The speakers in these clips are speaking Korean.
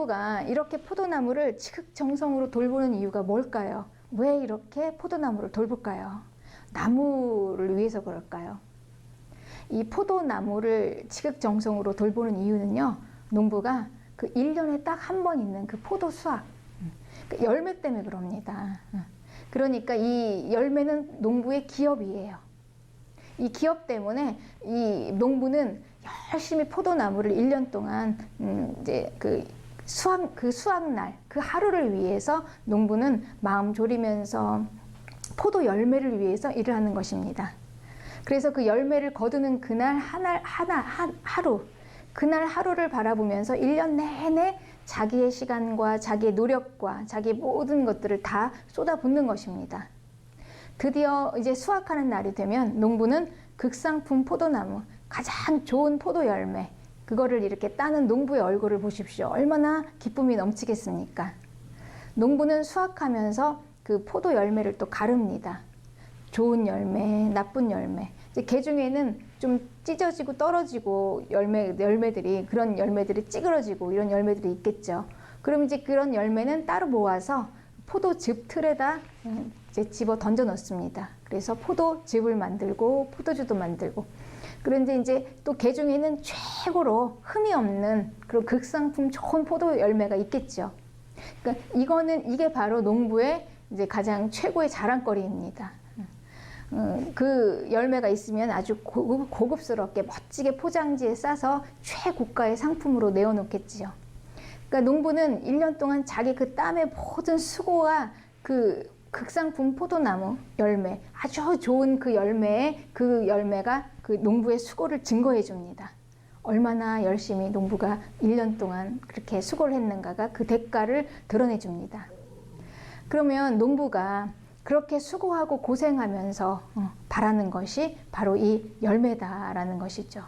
농부가 이렇게 포도나무를 지극정성으로 돌보는 이유가 뭘까요? 왜 이렇게 포도나무를 돌볼까요? 나무를 위해서 그럴까요? 이 포도나무를 지극정성으로 돌보는 이유는요, 농부가 그 1년에 딱 한 번 있는 그 포도 수확, 그 열매 때문에 그럽니다. 그러니까 이 열매는 농부의 기업이에요. 이 기업 때문에 이 농부는 열심히 포도나무를 1년 동안 이제 그 수확날 그 하루를 위해서 농부는 마음 졸이면서 포도 열매를 위해서 일을 하는 것입니다. 그래서 그 열매를 거두는 그날 하루 그날 하루를 바라보면서 1년 내내 자기의 시간과 자기의 노력과 자기의 모든 것들을 다 쏟아붓는 것입니다. 드디어 이제 수확하는 날이 되면 농부는 극상품 포도나무, 가장 좋은 포도 열매, 그거를 이렇게 따는 농부의 얼굴을 보십시오. 얼마나 기쁨이 넘치겠습니까? 농부는 수확하면서 그 포도 열매를 또 가릅니다. 좋은 열매, 나쁜 열매. 이제 개 중에는 좀 찢어지고 떨어지고 그런 열매들이 찌그러지고 이런 열매들이 있겠죠. 그럼 이제 그런 열매는 따로 모아서 포도즙 틀에다 이제 집어 던져 넣습니다. 그래서 포도즙을 만들고 포도주도 만들고. 그런데 이제 또 개 중에는 최고로 흠이 없는 그런 극상품 좋은 포도 열매가 있겠죠. 그러니까 이게 바로 농부의 이제 가장 최고의 자랑거리입니다. 그 열매가 있으면 아주 고급스럽게 멋지게 포장지에 싸서 최고가의 상품으로 내어놓겠지요. 그러니까 농부는 1년 동안 자기 그 땀의 모든 수고와 그 극상품 포도나무 열매, 아주 좋은 그 열매가 그 농부의 수고를 증거해 줍니다. 얼마나 열심히 농부가 1년 동안 그렇게 수고를 했는가가 그 대가를 드러내 줍니다. 그러면 농부가 그렇게 수고하고 고생하면서 바라는 것이 바로 이 열매다라는 것이죠.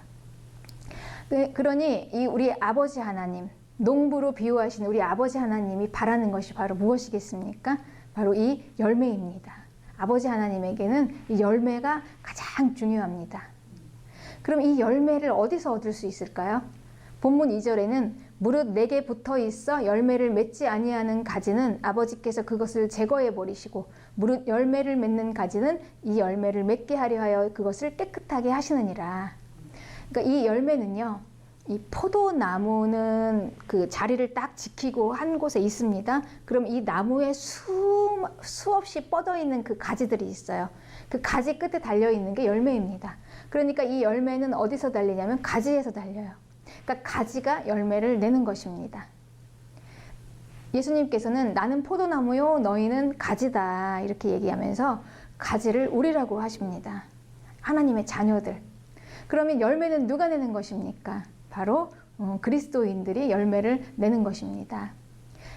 그러니 이 우리 아버지 하나님, 농부로 비유하신 우리 아버지 하나님이 바라는 것이 바로 무엇이겠습니까? 바로 이 열매입니다. 아버지 하나님에게는 이 열매가 가장 중요합니다. 그럼 이 열매를 어디서 얻을 수 있을까요? 본문 2절에는 무릇 내게 붙어 있어 열매를 맺지 아니하는 가지는 아버지께서 그것을 제거해 버리시고 무릇 열매를 맺는 가지는 이 열매를 맺게 하려 하여 그것을 깨끗하게 하시느니라. 그러니까 이 열매는요, 이 포도나무는 그 자리를 딱 지키고 한 곳에 있습니다. 그럼 이 나무에 수없이 뻗어 있는 그 가지들이 있어요. 그 가지 끝에 달려 있는 게 열매입니다. 그러니까 이 열매는 어디서 달리냐면 가지에서 달려요. 그러니까 가지가 열매를 내는 것입니다. 예수님께서는 나는 포도나무요 너희는 가지다 이렇게 얘기하면서 가지를 우리라고 하십니다. 하나님의 자녀들. 그러면 열매는 누가 내는 것입니까? 바로 그리스도인들이 열매를 내는 것입니다.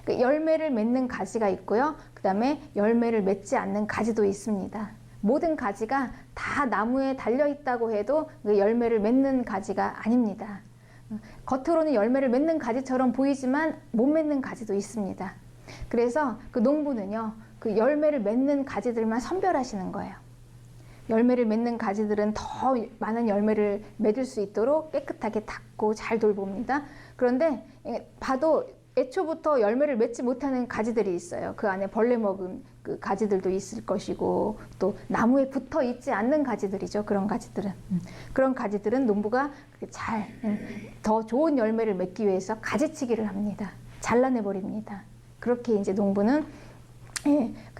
열매를 맺는 가지가 있고요. 그 다음에 열매를 맺지 않는 가지도 있습니다. 모든 가지가 다 나무에 달려 있다고 해도 열매를 맺는 가지가 아닙니다. 겉으로는 열매를 맺는 가지처럼 보이지만 못 맺는 가지도 있습니다. 그래서 그 농부는요, 그 열매를 맺는 가지들만 선별하시는 거예요. 열매를 맺는 가지들은 더 많은 열매를 맺을 수 있도록 깨끗하게 닦고 잘 돌봅니다. 그런데 봐도 애초부터 열매를 맺지 못하는 가지들이 있어요. 그 안에 벌레 먹은 그 가지들도 있을 것이고 또 나무에 붙어 있지 않는 가지들이죠. 그런 가지들은 농부가 잘 더 좋은 열매를 맺기 위해서 가지치기를 합니다. 잘라내 버립니다. 그렇게 이제 농부는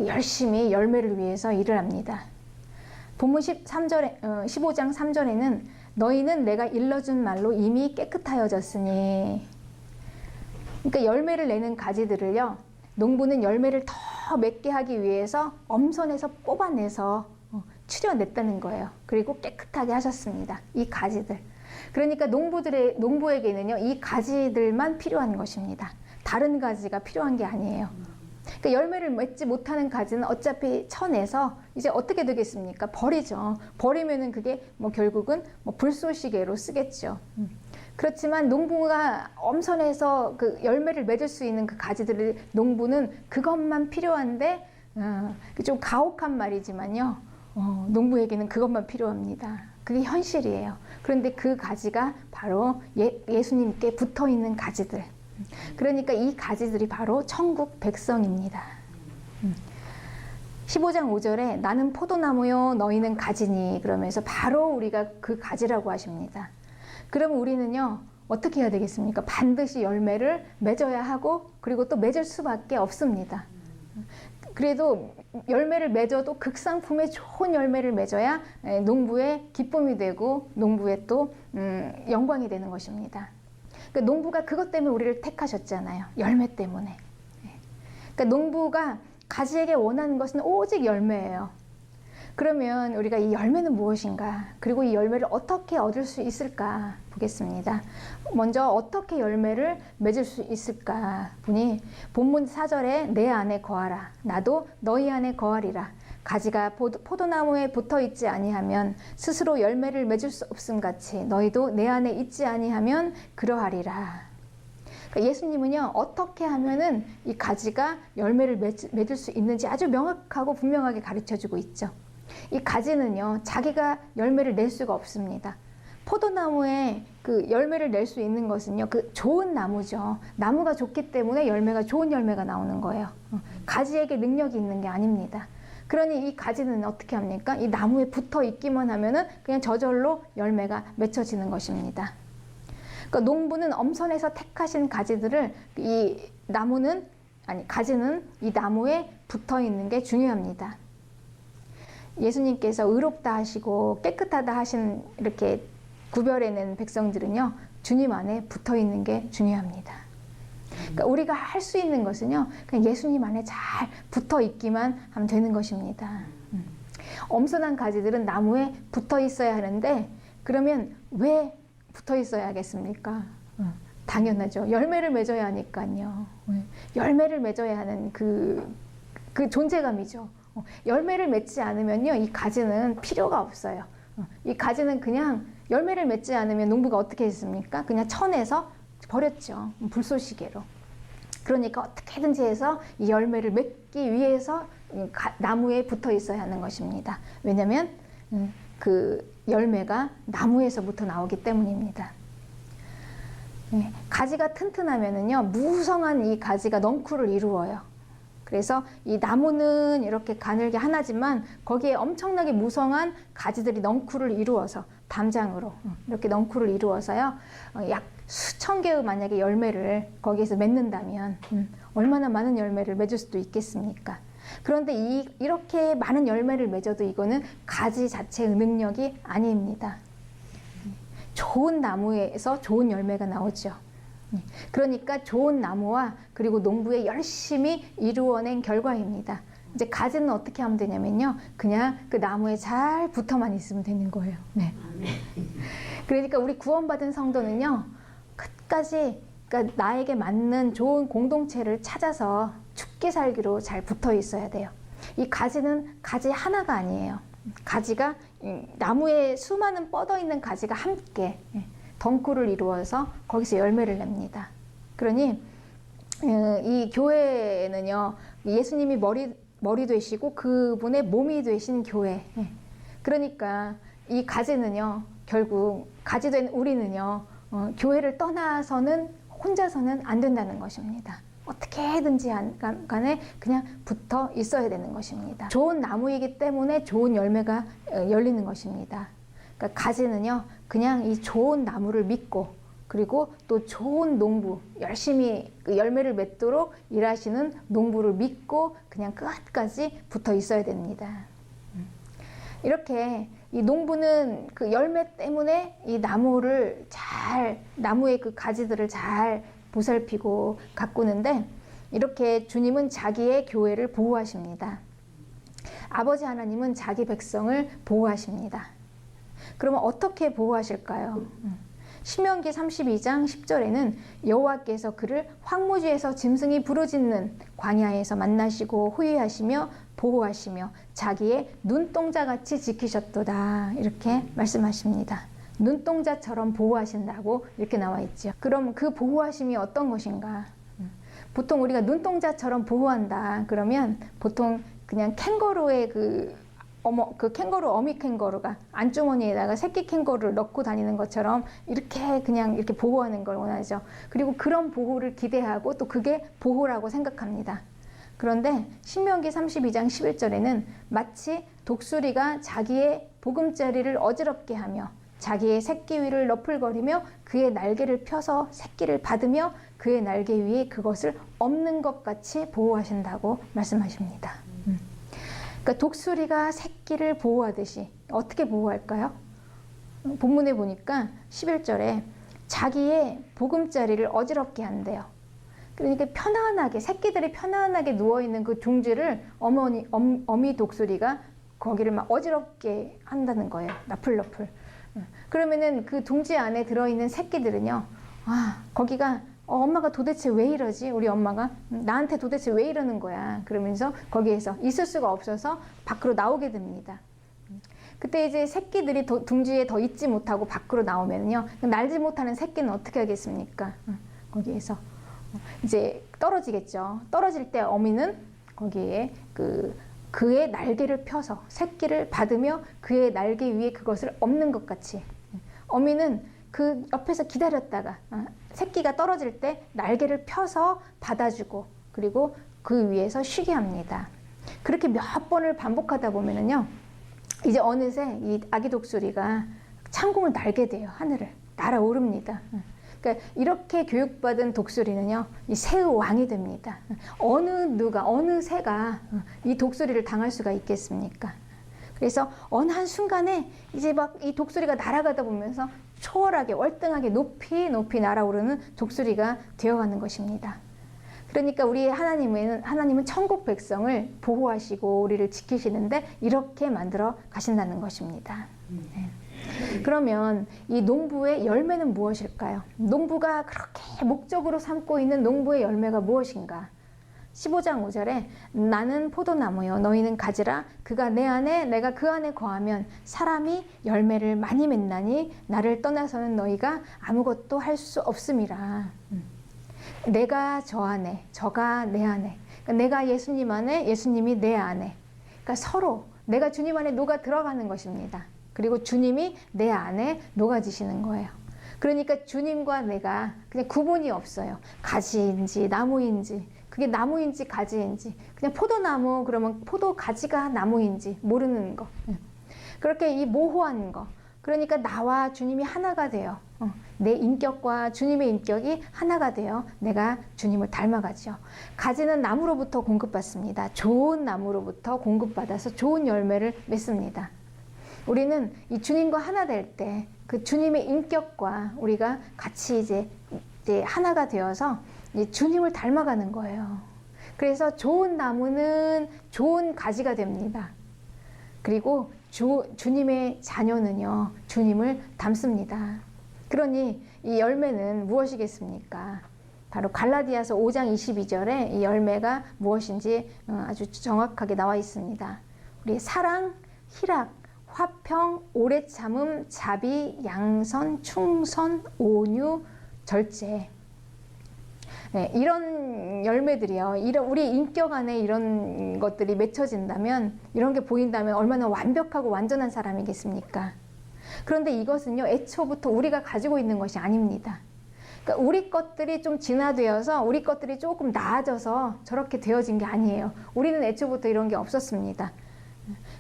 열심히 열매를 위해서 일을 합니다. 본문 15장 3절에는 너희는 내가 일러준 말로 이미 깨끗하여졌으니, 그러니까 열매를 내는 가지들을요, 농부는 열매를 더 맺게 하기 위해서 엄선해서 뽑아내서 추려냈다는 거예요. 그리고 깨끗하게 하셨습니다. 이 가지들. 그러니까 농부에게는요, 이 가지들만 필요한 것입니다. 다른 가지가 필요한 게 아니에요. 그러니까 열매를 맺지 못하는 가지는 어차피 쳐내서 이제 어떻게 되겠습니까? 버리죠. 버리면은 그게 결국은 불쏘시개로 쓰겠죠. 그렇지만 농부가 엄선해서 그 열매를 맺을 수 있는 그 가지들을 농부는 그것만 필요한데, 좀 가혹한 말이지만요, 농부에게는 그것만 필요합니다. 그게 현실이에요. 그런데 그 가지가 바로 예수님께 붙어 있는 가지들. 그러니까 이 가지들이 바로 천국 백성입니다. 15장 5절에 나는 포도나무요 너희는 가지니 그러면서 바로 우리가 그 가지라고 하십니다. 그러면 우리는요 어떻게 해야 되겠습니까? 반드시 열매를 맺어야 하고 그리고 또 맺을 수밖에 없습니다. 그래도 열매를 맺어도 극상품의 좋은 열매를 맺어야 농부의 기쁨이 되고 농부의 또 영광이 되는 것입니다. 그러니까 농부가 그것 때문에 우리를 택하셨잖아요. 열매 때문에. 그러니까 농부가 가지에게 원하는 것은 오직 열매예요. 그러면 우리가 이 열매는 무엇인가? 그리고 이 열매를 어떻게 얻을 수 있을까? 보겠습니다. 먼저 어떻게 열매를 맺을 수 있을까? 보니 본문 4절에 내 안에 거하라. 나도 너희 안에 거하리라. 가지가 포도나무에 붙어 있지 아니하면 스스로 열매를 맺을 수 없음 같이 너희도 내 안에 있지 아니하면 그러하리라. 그러니까 예수님은요 어떻게 하면은 이 가지가 열매를 맺을 수 있는지 아주 명확하고 분명하게 가르쳐주고 있죠. 이 가지는요 자기가 열매를 낼 수가 없습니다. 포도나무에 그 열매를 낼 수 있는 것은요 그 좋은 나무죠. 나무가 좋기 때문에 열매가 좋은 열매가 나오는 거예요. 가지에게 능력이 있는 게 아닙니다. 그러니 이 가지는 어떻게 합니까? 이 나무에 붙어 있기만 하면은 그냥 저절로 열매가 맺혀지는 것입니다. 그러니까 농부는 엄선해서 택하신 가지들을 가지는 이 나무에 붙어 있는 게 중요합니다. 예수님께서 의롭다 하시고 깨끗하다 하신 이렇게 구별해낸 백성들은요 주님 안에 붙어 있는 게 중요합니다. 그러니까 우리가 할 수 있는 것은요 그냥 예수님 안에 잘 붙어 있기만 하면 되는 것입니다. 엄선한 가지들은 나무에 붙어 있어야 하는데 그러면 왜 붙어 있어야 하겠습니까? 당연하죠. 열매를 맺어야 하니까요. 열매를 맺어야 하는 그 존재감이죠. 열매를 맺지 않으면요, 이 가지는 필요가 없어요. 이 가지는 그냥 열매를 맺지 않으면 농부가 어떻게 했습니까? 그냥 쳐내서 버렸죠. 불쏘시개로. 그러니까 어떻게든지 해서 이 열매를 맺기 위해서 나무에 붙어 있어야 하는 것입니다. 왜냐하면 그 열매가 나무에서부터 나오기 때문입니다. 가지가 튼튼하면은요, 무성한 이 가지가 넝쿨을 이루어요. 그래서 이 나무는 이렇게 가늘게 하나지만 거기에 엄청나게 무성한 가지들이 넝쿨을 이루어서 담장으로 이렇게 넝쿨을 이루어서요, 약 수천 개의 만약에 열매를 거기에서 맺는다면 얼마나 많은 열매를 맺을 수도 있겠습니까? 그런데 이렇게 많은 열매를 맺어도 이거는 가지 자체의 능력이 아닙니다. 좋은 나무에서 좋은 열매가 나오죠. 그러니까 좋은 나무와 그리고 농부의 열심히 이루어낸 결과입니다. 이제 가지는 어떻게 하면 되냐면요, 그냥 그 나무에 잘 붙어만 있으면 되는 거예요. 네. 그러니까 우리 구원받은 성도는요, 끝까지 그러니까 나에게 맞는 좋은 공동체를 찾아서 죽게 살기로 잘 붙어 있어야 돼요. 이 가지는 가지 하나가 아니에요. 가지가 나무에 수많은 뻗어 있는 가지가 함께 덩굴을 이루어서 거기서 열매를 냅니다. 그러니 이 교회는요, 예수님이 머리 되시고 그분의 몸이 되신 교회. 그러니까 이 가지는요, 결국 가지 된 우리는요, 교회를 떠나서는 혼자서는 안 된다는 것입니다. 어떻게든지 간에 그냥 붙어 있어야 되는 것입니다. 좋은 나무이기 때문에 좋은 열매가 열리는 것입니다. 그러니까 가지는요, 그냥 이 좋은 나무를 믿고 그리고 또 좋은 농부, 열심히 그 열매를 맺도록 일하시는 농부를 믿고 그냥 끝까지 붙어 있어야 됩니다. 이렇게 이 농부는 그 열매 때문에 이 나무의 그 가지들을 잘 보살피고 가꾸는데, 이렇게 주님은 자기의 교회를 보호하십니다. 아버지 하나님은 자기 백성을 보호하십니다. 그러면 어떻게 보호하실까요? 신명기 32장 10절에는 여호와께서 그를 황무지에서 짐승이 부르짖는 광야에서 만나시고 호위하시며 보호하시며 자기의 눈동자같이 지키셨도다, 이렇게 말씀하십니다. 눈동자처럼 보호하신다고 이렇게 나와 있죠. 그럼 그 보호하심이 어떤 것인가? 보통 우리가 눈동자처럼 보호한다 그러면 보통 그냥 캥거루의 그 그 캥거루, 어미 캥거루가 안주머니에다가 새끼 캥거루를 넣고 다니는 것처럼 이렇게 그냥 이렇게 보호하는 걸 원하죠. 그리고 그런 보호를 기대하고 또 그게 보호라고 생각합니다. 그런데 신명기 32장 11절에는 마치 독수리가 자기의 보금자리를 어지럽게 하며 자기의 새끼 위를 너풀거리며 그의 날개를 펴서 새끼를 받으며 그의 날개 위에 그것을 엎는 것 같이 보호하신다고 말씀하십니다. 그러니까 독수리가 새끼를 보호하듯이 어떻게 보호할까요? 본문에 보니까 11절에 자기의 보금자리를 어지럽게 한대요. 그러니까 편안하게, 새끼들이 편안하게 누워있는 그 둥지를 어미 독수리가 거기를 막 어지럽게 한다는 거예요. 나풀나풀. 그러면은 그 둥지 안에 들어있는 새끼들은요, 거기가 엄마가 도대체 왜 이러지? 우리 엄마가 나한테 도대체 왜 이러는 거야? 그러면서 거기에서 있을 수가 없어서 밖으로 나오게 됩니다. 그때 이제 새끼들이 둥지에 더 있지 못하고 밖으로 나오면요, 날지 못하는 새끼는 어떻게 하겠습니까? 거기에서 이제 떨어지겠죠. 떨어질 때 어미는 거기에 그의 날개를 펴서 새끼를 받으며 그의 날개 위에 그것을 엎는 것 같이, 어미는 그 옆에서 기다렸다가 새끼가 떨어질 때 날개를 펴서 받아주고 그리고 그 위에서 쉬게 합니다. 그렇게 몇 번을 반복하다 보면은요, 이제 어느새 이 아기 독수리가 창공을 날게 돼요. 하늘을 날아오릅니다. 그러니까 이렇게 교육받은 독수리는요, 이 새의 왕이 됩니다. 어느 새가 이 독수리를 당할 수가 있겠습니까? 그래서 어느 한 순간에 이제 막 이 독수리가 날아가다 보면서 초월하게 월등하게 높이 날아오르는 독수리가 되어가는 것입니다. 그러니까 우리 하나님은 천국 백성을 보호하시고 우리를 지키시는데 이렇게 만들어 가신다는 것입니다. 네. 그러면 이 농부의 열매는 무엇일까요? 농부가 그렇게 목적으로 삼고 있는 농부의 열매가 무엇인가? 15장 5절에 나는 포도나무요 너희는 가지라 그가 내 안에 내가 그 안에 거하면 사람이 열매를 많이 맺나니 나를 떠나서는 너희가 아무것도 할 수 없음이라. 내가 저 안에 저가 내 안에, 그러니까 내가 예수님 안에 예수님이 내 안에, 그러니까 서로 내가 주님 안에 녹아 들어가는 것입니다. 그리고 주님이 내 안에 녹아지시는 거예요. 그러니까 주님과 내가 그냥 구분이 없어요. 가지인지 나무인지, 그게 나무인지 가지인지, 그냥 포도나무 그러면 포도 가지가 나무인지 모르는 거. 그렇게 이 모호한 거. 그러니까 나와 주님이 하나가 되어 내 인격과 주님의 인격이 하나가 되어 내가 주님을 닮아가죠. 가지는 나무로부터 공급받습니다. 좋은 나무로부터 공급받아서 좋은 열매를 맺습니다. 우리는 이 주님과 하나 될 때 그 주님의 인격과 우리가 같이 이제 하나가 되어서 주님을 닮아가는 거예요. 그래서 좋은 나무는 좋은 가지가 됩니다. 그리고 주님의 자녀는요, 주님을 닮습니다. 그러니 이 열매는 무엇이겠습니까? 바로 갈라디아서 5장 22절에 이 열매가 무엇인지 아주 정확하게 나와 있습니다. 우리 사랑, 희락, 화평, 오래 참음, 자비, 양선, 충선, 온유, 절제. 네, 이런 열매들이요. 우리 인격 안에 이런 것들이 맺혀진다면, 이런 게 보인다면 얼마나 완벽하고 완전한 사람이겠습니까? 그런데 이것은요, 애초부터 우리가 가지고 있는 것이 아닙니다. 그러니까 우리 것들이 좀 진화되어서 우리 것들이 조금 나아져서 저렇게 되어진 게 아니에요. 우리는 애초부터 이런 게 없었습니다.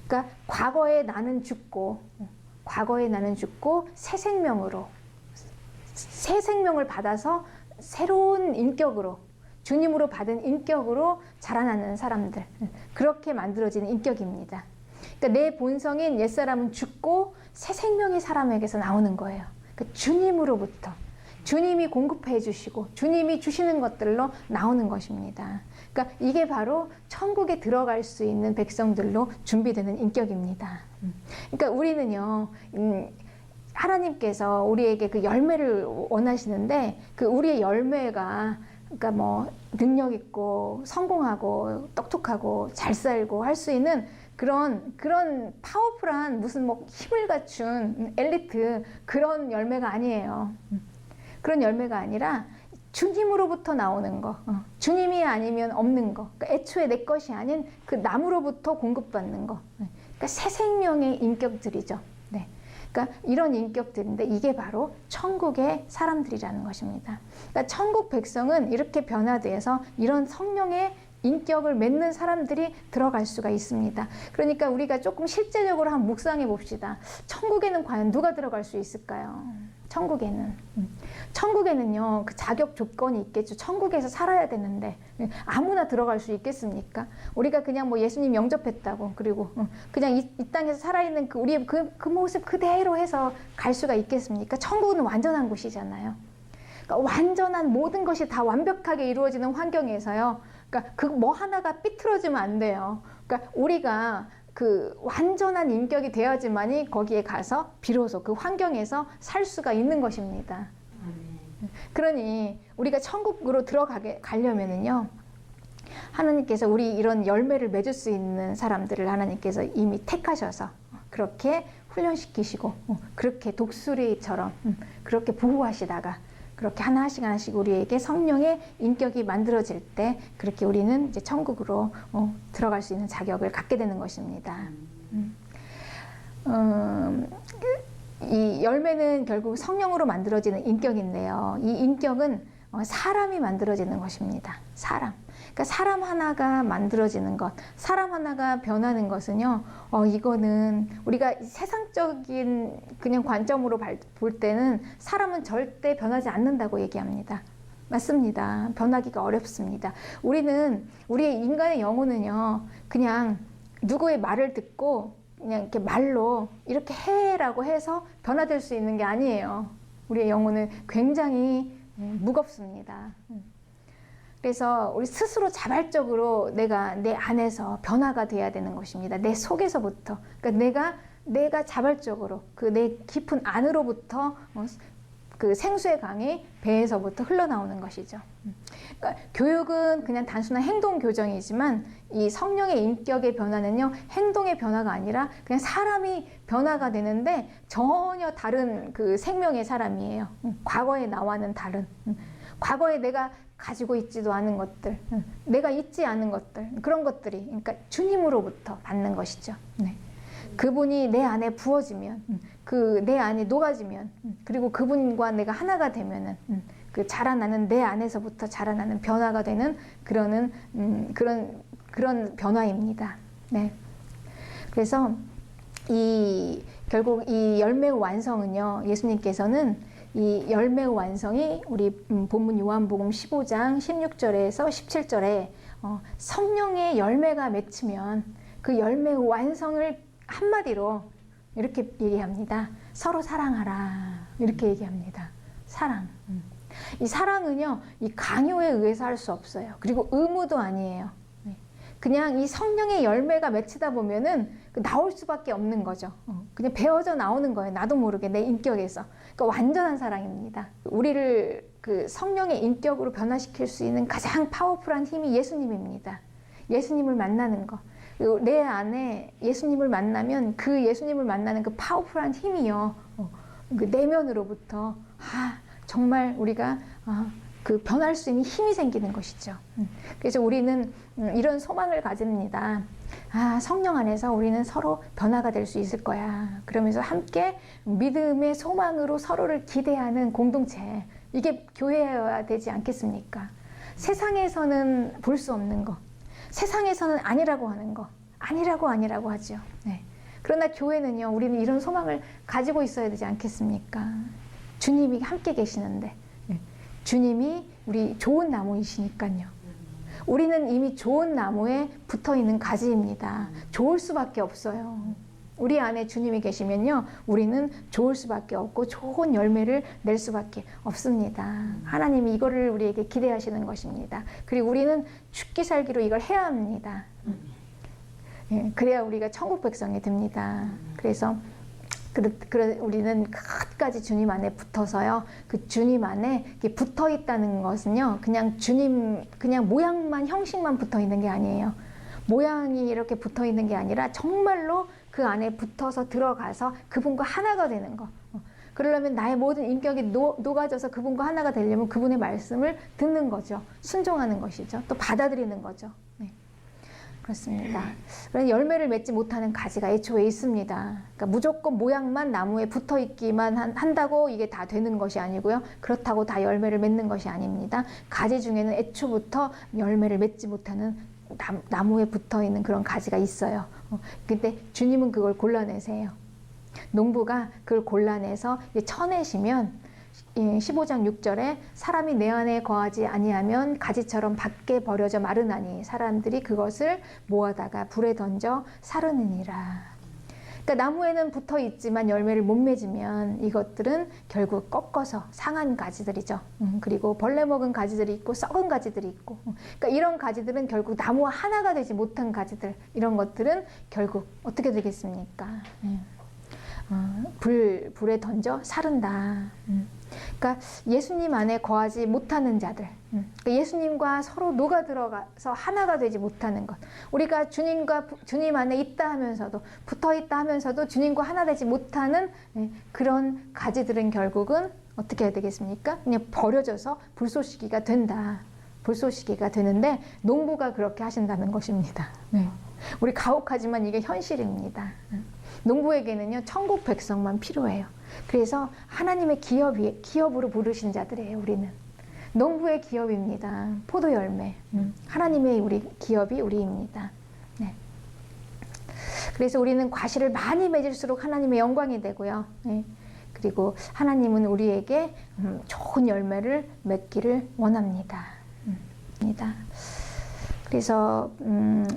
그러니까 과거에 나는 죽고 새 생명을 받아서 새로운 인격으로, 주님으로 받은 인격으로 자라나는 사람들, 그렇게 만들어지는 인격입니다. 그러니까 내 본성인 옛사람은 죽고 새 생명이 사람에게서 나오는 거예요. 그러니까 주님으로부터, 주님이 공급해 주시고 주님이 주시는 것들로 나오는 것입니다. 그러니까 이게 바로 천국에 들어갈 수 있는 백성들로 준비되는 인격입니다. 그러니까 우리는요, 하나님께서 우리에게 그 열매를 원하시는데 그 우리의 열매가 그러니까 뭐 능력 있고 성공하고 똑똑하고 잘 살고 할 수 있는 그런 파워풀한 무슨 뭐 힘을 갖춘 엘리트 그런 열매가 아니에요. 그런 열매가 아니라 주님으로부터 나오는 거, 주님이 아니면 없는 거, 그러니까 애초에 내 것이 아닌 그 나무로부터 공급받는 거, 그러니까 새 생명의 인격들이죠. 네. 그러니까 이런 인격들인데 이게 바로 천국의 사람들이라는 것입니다. 그러니까 천국 백성은 이렇게 변화돼서 이런 성령의 인격을 맺는 사람들이 들어갈 수가 있습니다. 그러니까 우리가 조금 실제적으로 한번 묵상해 봅시다. 천국에는 과연 누가 들어갈 수 있을까요? 천국에는요, 그 자격 조건이 있겠죠. 천국에서 살아야 되는데 아무나 들어갈 수 있겠습니까? 우리가 그냥 뭐 예수님 영접했다고 그리고 그냥 이 땅에서 살아있는 그 우리의 그 모습 그대로 해서 갈 수가 있겠습니까? 천국은 완전한 곳이잖아요. 그러니까 완전한 모든 것이 다 완벽하게 이루어지는 환경에서요. 그러니까 그 뭐 하나가 삐뚤어지면 안 돼요. 그러니까 우리가 그 완전한 인격이 되어야지만이 거기에 가서 비로소 그 환경에서 살 수가 있는 것입니다. 그러니 우리가 천국으로 가려면은요, 하나님께서 우리 이런 열매를 맺을 수 있는 사람들을 하나님께서 이미 택하셔서 그렇게 훈련시키시고 그렇게 독수리처럼 그렇게 보호하시다가 그렇게 하나씩 우리에게 성령의 인격이 만들어질 때 그렇게 우리는 이제 천국으로 들어갈 수 있는 자격을 갖게 되는 것입니다. 이 열매는 결국 성령으로 만들어지는 인격인데요. 이 인격은 사람이 만들어지는 것입니다. 사람. 그러니까 사람 하나가 만들어지는 것, 사람 하나가 변하는 것은요, 이거는 우리가 세상적인 그냥 관점으로 볼 때는 사람은 절대 변하지 않는다고 얘기합니다. 맞습니다. 변하기가 어렵습니다. 우리의 인간의 영혼은요, 그냥 누구의 말을 듣고 그냥 이렇게 말로 이렇게 해라고 해서 변화될 수 있는 게 아니에요. 우리의 영혼은 굉장히 무겁습니다. 그래서 우리 스스로 자발적으로 내가 내 안에서 변화가 돼야 되는 것입니다. 내 속에서부터. 그러니까 내가 자발적으로 그 내 깊은 안으로부터 그 생수의 강이 배에서부터 흘러나오는 것이죠. 그러니까 교육은 그냥 단순한 행동 교정이지만 이 성령의 인격의 변화는요, 행동의 변화가 아니라 그냥 사람이 변화가 되는데 전혀 다른 그 생명의 사람이에요. 과거의 나와는 다른. 과거에 내가 가지고 있지도 않은 것들, 내가 잊지 않은 것들, 그런 것들이 그러니까 주님으로부터 받는 것이죠. 네. 그분이 내 안에 부어지면, 그 내 안에 녹아지면, 그리고 그분과 내가 하나가 되면은 그 자라나는 내 안에서부터 자라나는 변화가 되는 그런 변화입니다. 네. 그래서 결국 이 열매의 완성은요, 예수님께서는 이 열매의 완성이 우리 본문 요한복음 15장 16절에서 17절에 성령의 열매가 맺히면 그 열매의 완성을 한마디로 이렇게 얘기합니다. 서로 사랑하라. 이렇게 얘기합니다. 사랑. 이 사랑은요, 이 강요에 의해서 할 수 없어요. 그리고 의무도 아니에요. 그냥 이 성령의 열매가 맺히다 보면은 나올 수밖에 없는 거죠. 그냥 배어져 나오는 거예요. 나도 모르게 내 인격에서. 그러니까 완전한 사랑입니다. 우리를 그 성령의 인격으로 변화시킬 수 있는 가장 파워풀한 힘이 예수님입니다. 예수님을 만나는 거. 그리고 내 안에 예수님을 만나면 그 예수님을 만나는 그 파워풀한 힘이요, 그 내면으로부터 정말 우리가 그 변할 수 있는 힘이 생기는 것이죠. 그래서 우리는 이런 소망을 가집니다. 성령 안에서 우리는 서로 변화가 될 수 있을 거야. 그러면서 함께 믿음의 소망으로 서로를 기대하는 공동체. 이게 교회여야 되지 않겠습니까? 세상에서는 볼 수 없는 거. 세상에서는 아니라고 하는 거. 아니라고 하죠. 네. 그러나 교회는요, 우리는 이런 소망을 가지고 있어야 되지 않겠습니까? 주님이 함께 계시는데. 주님이 우리 좋은 나무이시니까요. 우리는 이미 좋은 나무에 붙어있는 가지입니다. 좋을 수밖에 없어요. 우리 안에 주님이 계시면요, 우리는 좋을 수밖에 없고 좋은 열매를 낼 수밖에 없습니다. 하나님이 이거를 우리에게 기대하시는 것입니다. 그리고 우리는 죽기 살기로 이걸 해야 합니다. 그래야 우리가 천국 백성이 됩니다. 그래서 우리는 끝까지 주님 안에 붙어서요, 그 주님 안에 붙어 있다는 것은요, 그냥 모양만, 형식만 붙어 있는 게 아니에요. 모양이 이렇게 붙어 있는 게 아니라 정말로 그 안에 붙어서 들어가서 그분과 하나가 되는 거. 그러려면 나의 모든 인격이 녹아져서 그분과 하나가 되려면 그분의 말씀을 듣는 거죠. 순종하는 것이죠. 또 받아들이는 거죠. 네. 그렇습니다. 그래서 열매를 맺지 못하는 가지가 애초에 있습니다. 그러니까 무조건 모양만 나무에 붙어 있기만 한다고 이게 다 되는 것이 아니고요. 그렇다고 다 열매를 맺는 것이 아닙니다. 가지 중에는 애초부터 열매를 맺지 못하는 나무에 붙어 있는 그런 가지가 있어요. 근데 주님은 그걸 골라내세요. 농부가 그걸 골라내서 쳐내시면 15장 6절에 사람이 내 안에 거하지 아니하면 가지처럼 밖에 버려져 마르나니 사람들이 그것을 모아다가 불에 던져 사르느니라. 그러니까 나무에는 붙어 있지만 열매를 못 맺으면 이것들은 결국 꺾어서 상한 가지들이죠. 그리고 벌레 먹은 가지들이 있고 썩은 가지들이 있고, 그러니까 이런 가지들은 결국 나무와 하나가 되지 못한 가지들, 이런 것들은 결국 어떻게 되겠습니까? 불에 던져 사른다. 그러니까 예수님 안에 거하지 못하는 자들, 그러니까 예수님과 서로 녹아 들어가서 하나가 되지 못하는 것. 우리가 주님 안에 있다 하면서도 붙어 있다 하면서도 주님과 하나 되지 못하는 그런 가지들은 결국은 어떻게 해야 되겠습니까? 그냥 버려져서 불쏘시개가 된다. 불쏘시개가 되는데 농부가 그렇게 하신다는 것입니다. 우리 가혹하지만 이게 현실입니다. 농부에게는요, 천국 백성만 필요해요. 그래서 하나님의 기업으로 부르신 자들이에요. 우리는 농부의 기업입니다. 포도 열매, 하나님의 기업이 우리입니다. 네. 그래서 우리는 과실을 많이 맺을수록 하나님의 영광이 되고요. 네. 그리고 하나님은 우리에게 좋은 열매를 맺기를 원합니다. 그래서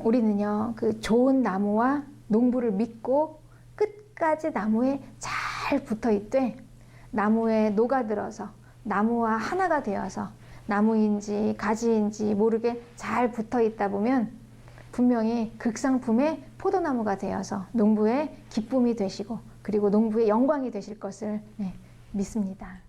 우리는요, 그 좋은 나무와 농부를 믿고 끝까지 나무에 잘 붙어 있되 나무에 녹아들어서 나무와 하나가 되어서 나무인지 가지인지 모르게 잘 붙어 있다 보면 분명히 극상품의 포도나무가 되어서 농부의 기쁨이 되시고 그리고 농부의 영광이 되실 것을 믿습니다.